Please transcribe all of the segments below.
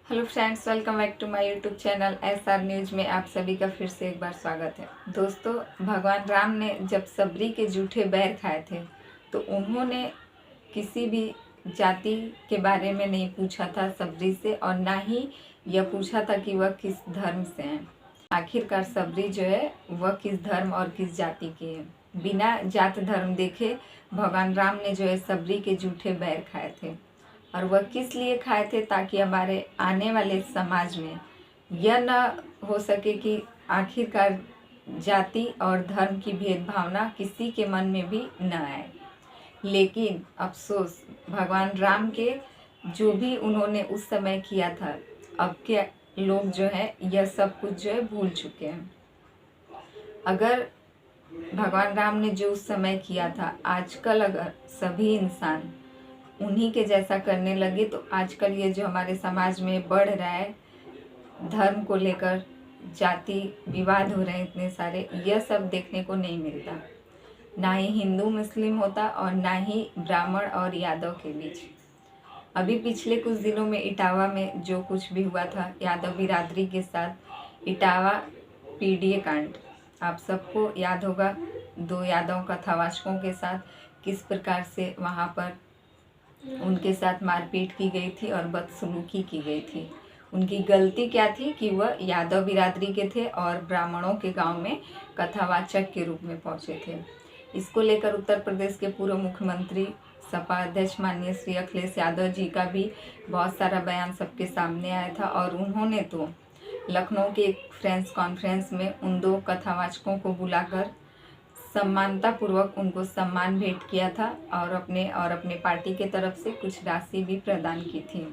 Hello friends, welcome back to my YouTube channel SR News में आप सभी का फिर से एक बार स्वागत है। दोस्तों, भगवान राम ने जब सबरी के जूठे बैर खाए थे तो उन्होंने किसी भी जाति के बारे में नहीं पूछा था सबरी से, और ना ही यह पूछा था कि वह किस धर्म से हैं। आखिरकार सबरी जो है वह किस धर्म और किस जाति की है। बिना जात धर्म देखे भगवान राम ने जो है सबरी के जूठे बैर खाए थे, और वह किस लिए खाए थे, ताकि हमारे आने वाले समाज में यह न हो सके कि आखिरकार जाति और धर्म की भेदभावना किसी के मन में भी न आए। लेकिन अफसोस, भगवान राम के जो भी उन्होंने उस समय किया था, अब के लोग जो है यह सब कुछ जो है भूल चुके हैं। अगर भगवान राम ने जो उस समय किया था, आजकल अगर सभी इंसान उन्हीं के जैसा करने लगे तो आजकल ये जो हमारे समाज में बढ़ रहा है, धर्म को लेकर जाति विवाद हो रहे हैं इतने सारे, यह सब देखने को नहीं मिलता। ना ही हिंदू मुस्लिम होता और ना ही ब्राह्मण और यादव के बीच। अभी पिछले कुछ दिनों में इटावा में जो कुछ भी हुआ था यादव बिरादरी के साथ, इटावा पीडीए कांड, आप सबको याद होगा। 2 यादव कथावाचकों के साथ किस प्रकार से वहाँ पर उनके साथ मारपीट की गई थी और बदसलूकी की गई थी। उनकी गलती क्या थी कि वह यादव बिरादरी के थे और ब्राह्मणों के गांव में कथावाचक के रूप में पहुंचे थे। इसको लेकर उत्तर प्रदेश के पूर्व मुख्यमंत्री सपा अध्यक्ष माननीय श्री अखिलेश यादव जी का भी बहुत सारा बयान सबके सामने आया था, और उन्होंने तो लखनऊ के एक प्रेस कॉन्फ्रेंस में उन 2 कथावाचकों को बुलाकर सम्मानतापूर्वक उनको सम्मान भेंट किया था, और अपने पार्टी के तरफ से कुछ राशि भी प्रदान की थी।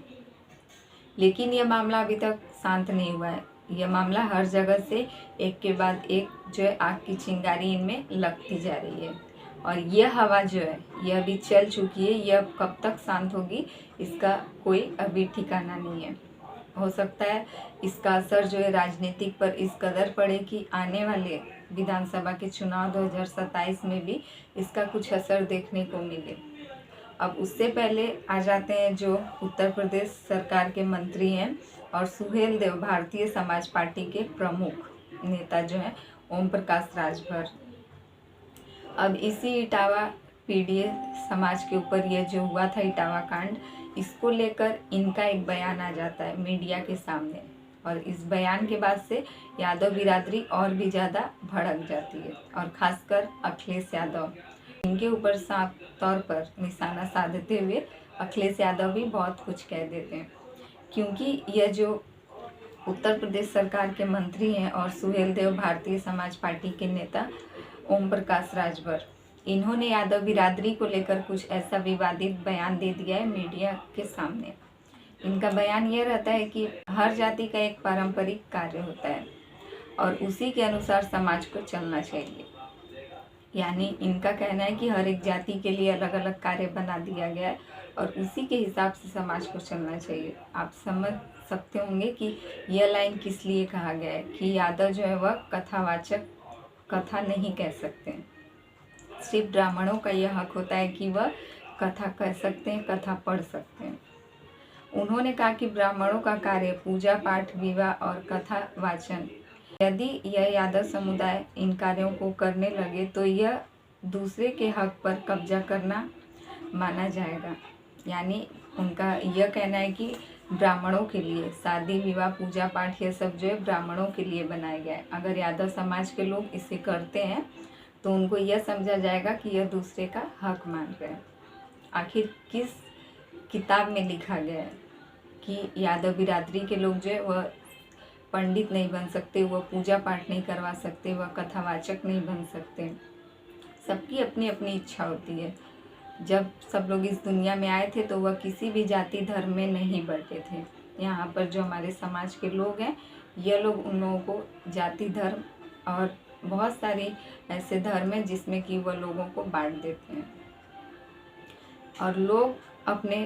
लेकिन यह मामला अभी तक शांत नहीं हुआ है। यह मामला हर जगह से एक के बाद एक जो है आग की चिंगारी इनमें लगती जा रही है, और यह हवा जो है यह अभी चल चुकी है। यह कब तक शांत होगी इसका कोई अभी ठिकाना नहीं है। हो सकता है इसका असर जो है राजनीतिक पर इस कदर पड़े कि आने वाले विधानसभा के चुनाव 2027 में भी इसका कुछ असर देखने को मिले। अब उससे पहले आ जाते हैं जो उत्तर प्रदेश सरकार के मंत्री हैं और सुहेल देव, भारतीय समाज पार्टी के प्रमुख नेता जो हैं ओम प्रकाश राजभर। अब इसी इटावा पीडीए समाज के ऊपर यह जो हुआ था इटावा कांड, इसको लेकर इनका एक बयान आ जाता है मीडिया के सामने, और इस बयान के बाद से यादव बिरादरी और भी ज़्यादा भड़क जाती है, और ख़ासकर अखिलेश यादव, इनके ऊपर साफ तौर पर निशाना साधते हुए अखिलेश यादव भी बहुत कुछ कह देते हैं। क्योंकि यह जो उत्तर प्रदेश सरकार के मंत्री हैं और सुहेल देव, भारतीय समाज पार्टी के नेता ओम प्रकाश राजभर, इन्होंने यादव बिरादरी को लेकर कुछ ऐसा विवादित बयान दे दिया है मीडिया के सामने। इनका बयान यह रहता है कि हर जाति का एक पारंपरिक कार्य होता है और उसी के अनुसार समाज को चलना चाहिए। यानी इनका कहना है कि हर एक जाति के लिए अलग अलग कार्य बना दिया गया है और उसी के हिसाब से समाज को चलना चाहिए। आप समझ सकते होंगे कि यह लाइन किस लिए कहा गया है कि यादव जो है वह कथावाचक कथा नहीं कह सकते। सिर्फ ब्राह्मणों का यह हक होता है कि वह कथा कह सकते हैं, कथा पढ़ सकते हैं। उन्होंने कहा कि ब्राह्मणों का कार्य पूजा पाठ, विवाह और कथा वाचन, यदि यह यादव समुदाय इन कार्यों को करने लगे तो यह दूसरे के हक पर कब्जा करना माना जाएगा। यानी उनका यह कहना है कि ब्राह्मणों के लिए शादी विवाह पूजा पाठ यह सब जो है ब्राह्मणों के लिए बनाया गया है। अगर यादव समाज के लोग इसे करते हैं तो उनको यह समझा जाएगा कि यह दूसरे का हक मान रहे हैं। आखिर किस किताब में लिखा गया है कि यादव बिरादरी के लोग जो है वह पंडित नहीं बन सकते, वह पूजा पाठ नहीं करवा सकते, वह कथावाचक नहीं बन सकते। सबकी अपनी अपनी इच्छा होती है। जब सब लोग इस दुनिया में आए थे तो वह किसी भी जाति धर्म में नहीं बढ़ते थे। यहाँ पर जो हमारे समाज के लोग हैं, यह लोग उन लोगों को जाति धर्म और बहुत सारे ऐसे धर्म हैं जिसमें कि वह लोगों को बांट देते हैं, और लोग अपने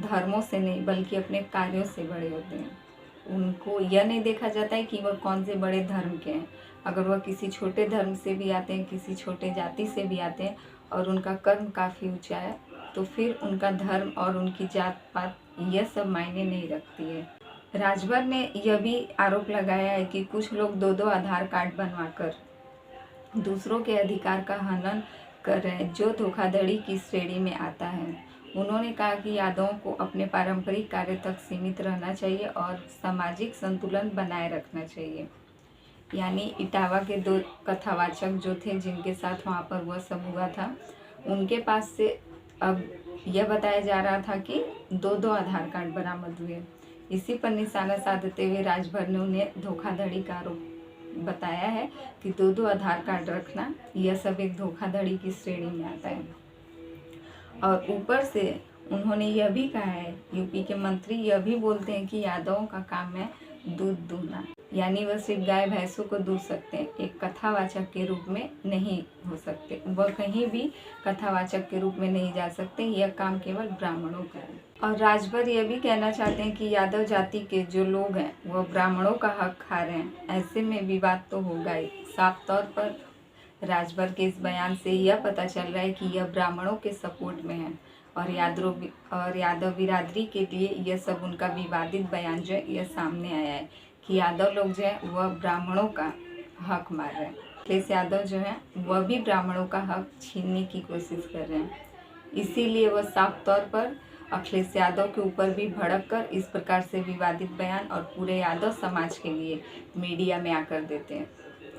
धर्मों से नहीं बल्कि अपने कार्यों से बड़े होते हैं। उनको यह नहीं देखा जाता है कि वह कौन से बड़े धर्म के हैं। अगर वह किसी छोटे धर्म से भी आते हैं, किसी छोटे जाति से भी आते हैं और उनका कर्म काफ़ी ऊंचा है, तो फिर उनका धर्म और उनकी जात पात यह सब मायने नहीं रखती है। राजभर ने यह भी आरोप लगाया है कि कुछ लोग दो दो आधार कार्ड बनवाकर दूसरों के अधिकार का हनन कर रहे हैं, जो धोखाधड़ी की श्रेणी में आता है। उन्होंने कहा कि यादवों को अपने पारंपरिक कार्य तक सीमित रहना चाहिए और सामाजिक संतुलन बनाए रखना चाहिए। यानी इटावा के 2 कथावाचक जो थे, जिनके साथ वहाँ पर वह सब हुआ था, उनके पास से अब यह बताया जा रहा था कि 2-2 आधार कार्ड बरामद हुए। इसी पर निशाना साधते हुए राजभर ने उन्हें धोखाधड़ी का आरोप बताया है कि 2-2 आधार कार्ड रखना, यह सब एक धोखाधड़ी की श्रेणी में आता है। और ऊपर से उन्होंने यह भी कहा है, यूपी के मंत्री यह भी बोलते हैं कि यादवों का काम है दूध दूहना, यानी वह सिर्फ गाय भैंसों को दूध सकते हैं, एक कथावाचक के रूप में नहीं हो सकते, वह कहीं भी कथावाचक के रूप में नहीं जा सकते, यह काम केवल ब्राह्मणों का है। और राजभर यह भी कहना चाहते हैं कि यादव जाति के जो लोग हैं वह ब्राह्मणों का हक खा रहे हैं, ऐसे में विवाद तो होगा ही। साफ तौर पर राजभर के इस बयान से यह पता चल रहा है कि यह ब्राह्मणों के सपोर्ट में है और यादव बिरादरी के लिए यह सब उनका विवादित बयान जो है यह सामने आया है कि यादव लोग जो है वह ब्राह्मणों का हक मार रहे हैं। अखिलेश यादव जो है वह भी ब्राह्मणों का हक छीनने की कोशिश कर रहे हैं, इसीलिए वह साफ तौर पर अखिलेश यादव के ऊपर भी भड़क कर इस प्रकार से विवादित बयान और पूरे यादव समाज के लिए मीडिया में आकर देते हैं।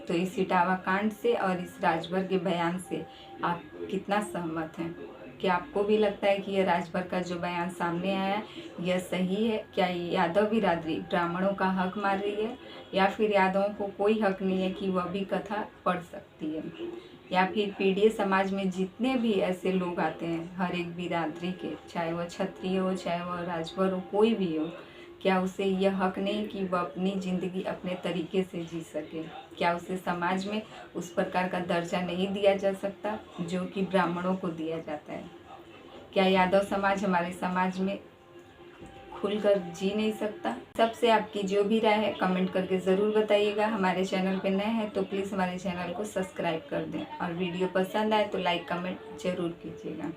तो इस इटावा कांड से और इस राजभर के बयान से आप कितना सहमत हैं? क्या आपको भी लगता है कि यह राजभर का जो बयान सामने आया है यह सही है? क्या यादव बिरादरी ब्राह्मणों का हक मार रही है, या फिर यादवों को कोई हक नहीं है कि वह भी कथा पढ़ सकती है? या फिर पीढ़ी समाज में जितने भी ऐसे लोग आते हैं हर एक बिरादरी के, चाहे वह क्षत्रिय हो चाहे वह राजभर हो, कोई भी हो, क्या उसे यह हक नहीं कि वह अपनी ज़िंदगी अपने तरीके से जी सके? क्या उसे समाज में उस प्रकार का दर्जा नहीं दिया जा सकता जो कि ब्राह्मणों को दिया जाता है? क्या यादव समाज हमारे समाज में खुलकर जी नहीं सकता? सबसे आपकी जो भी राय है कमेंट करके ज़रूर बताइएगा। हमारे चैनल पे नए हैं तो प्लीज़ हमारे चैनल को सब्सक्राइब कर दें और वीडियो पसंद आए तो लाइक कमेंट ज़रूर कीजिएगा।